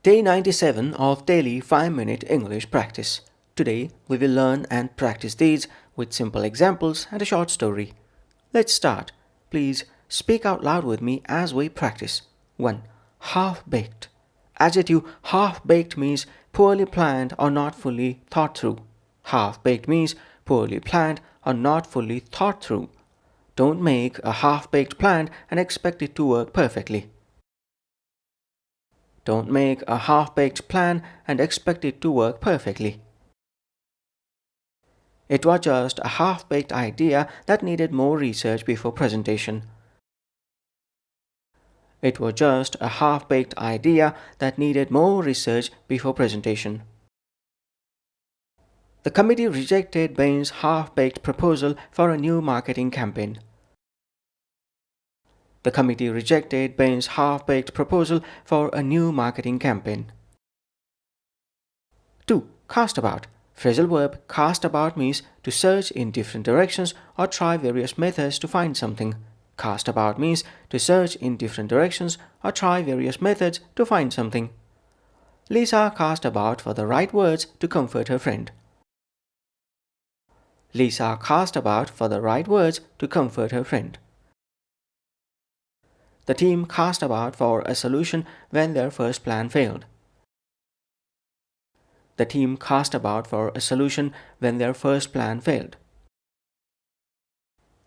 Day 97 of daily 5-minute English practice. Today we will learn and practice these with simple examples and a short story. Let's start. Please speak out loud with me as we practice. 1. Half-baked. Adjective half-baked means poorly planned or not fully thought through. Half-baked means poorly planned or not fully thought through. Don't make a half-baked plan and expect it to work perfectly. Don't make a half-baked plan and expect it to work perfectly. It was just a half-baked idea that needed more research before presentation. It was just a half-baked idea that needed more research before presentation. The committee rejected Bain's half-baked proposal for a new marketing campaign. The committee rejected Bain's half-baked proposal for a new marketing campaign. 2. Cast about. Phrasal verb cast about means to search in different directions or try various methods to find something. Cast about means to search in different directions or try various methods to find something. Lisa cast about for the right words to comfort her friend. Lisa cast about for the right words to comfort her friend. The team cast about for a solution when their first plan failed. The team cast about for a solution when their first plan failed.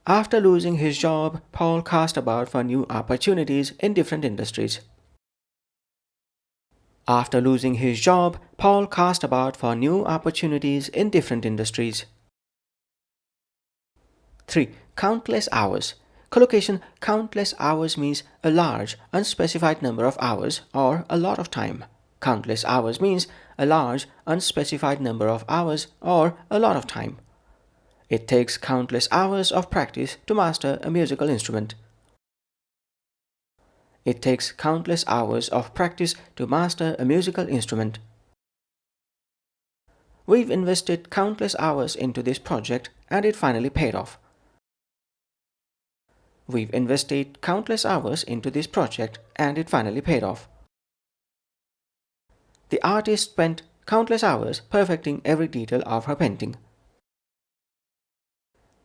After losing his job, Paul cast about for new opportunities in different industries. After losing his job, Paul cast about for new opportunities in different industries. 3. Countless hours. Collocation countless hours means a large, unspecified number of hours or a lot of time. Countless hours means a large, unspecified number of hours or a lot of time. It takes countless hours of practice to master a musical instrument. It takes countless hours of practice to master a musical instrument. We've invested countless hours into this project and it finally paid off. We've invested countless hours into this project and it finally paid off. The artist spent countless hours perfecting every detail of her painting.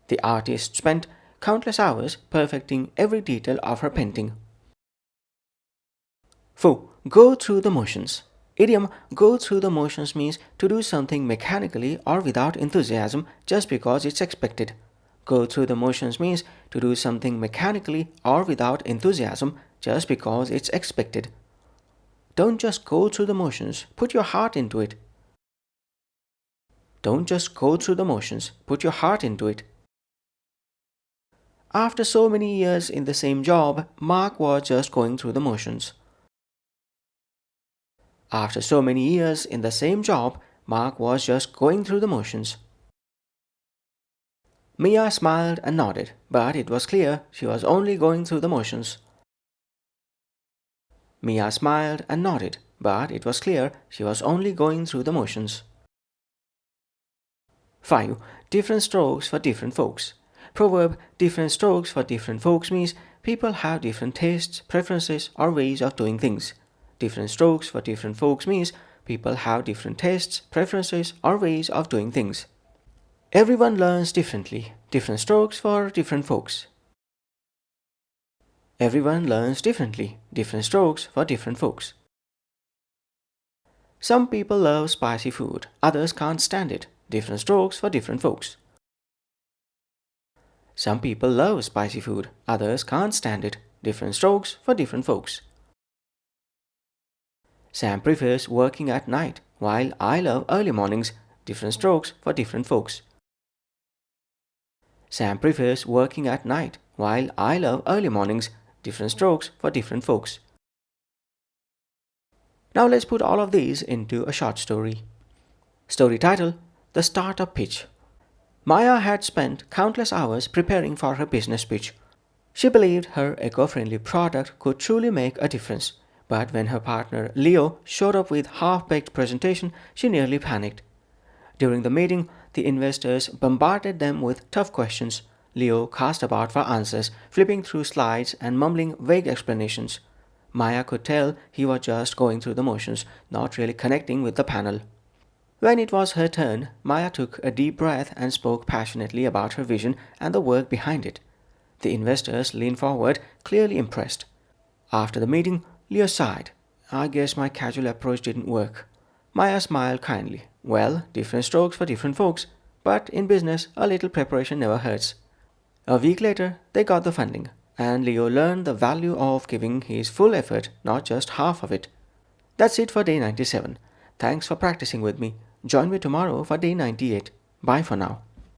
The artist spent countless hours perfecting every detail of her painting. 4. Go through the motions. Idiom go through the motions means to do something mechanically or without enthusiasm just because it's expected. Go through the motions means to do something mechanically or without enthusiasm just because it's expected. Don't just go through the motions, put your heart into it. Don't just go through the motions, put your heart into it. After so many years in the same job, Mark was just going through the motions. After so many years in the same job, Mark was just going through the motions. Mia smiled and nodded, but it was clear she was only going through the motions. Mia smiled and nodded, but it was clear she was only going through the motions. 5. Different strokes for different folks. Proverb different strokes for different folks means people have different tastes, preferences, or ways of doing things. Different strokes for different folks means people have different tastes, preferences, or ways of doing things. Everyone learns differently. Different strokes for different folks. Everyone learns differently. Different strokes for different folks. Some people love spicy food, others can't stand it. Different strokes for different folks. Some people love spicy food, others can't stand it. Different strokes for different folks. Sam prefers working at night, while I love early mornings. Different strokes for different folks. Sam prefers working at night, while I love early mornings. Different strokes for different folks. Now let's put all of these into a short story. Story title: The Startup Pitch. Maya had spent countless hours preparing for her business pitch. She believed her eco-friendly product could truly make a difference. But when her partner Leo showed up with half-baked presentation, she nearly panicked. During the meeting, the investors bombarded them with tough questions. Leo cast about for answers, flipping through slides and mumbling vague explanations. Maya could tell he was just going through the motions, not really connecting with the panel. When it was her turn, Maya took a deep breath and spoke passionately about her vision and the work behind it. The investors leaned forward, clearly impressed. After the meeting, Leo sighed. I guess my casual approach didn't work. Maya smiled kindly. Well, different strokes for different folks, but in business, a little preparation never hurts. A week later, they got the funding, and Leo learned the value of giving his full effort, not just half of it. That's it for day 97. Thanks for practicing with me. Join me tomorrow for day 98. Bye for now.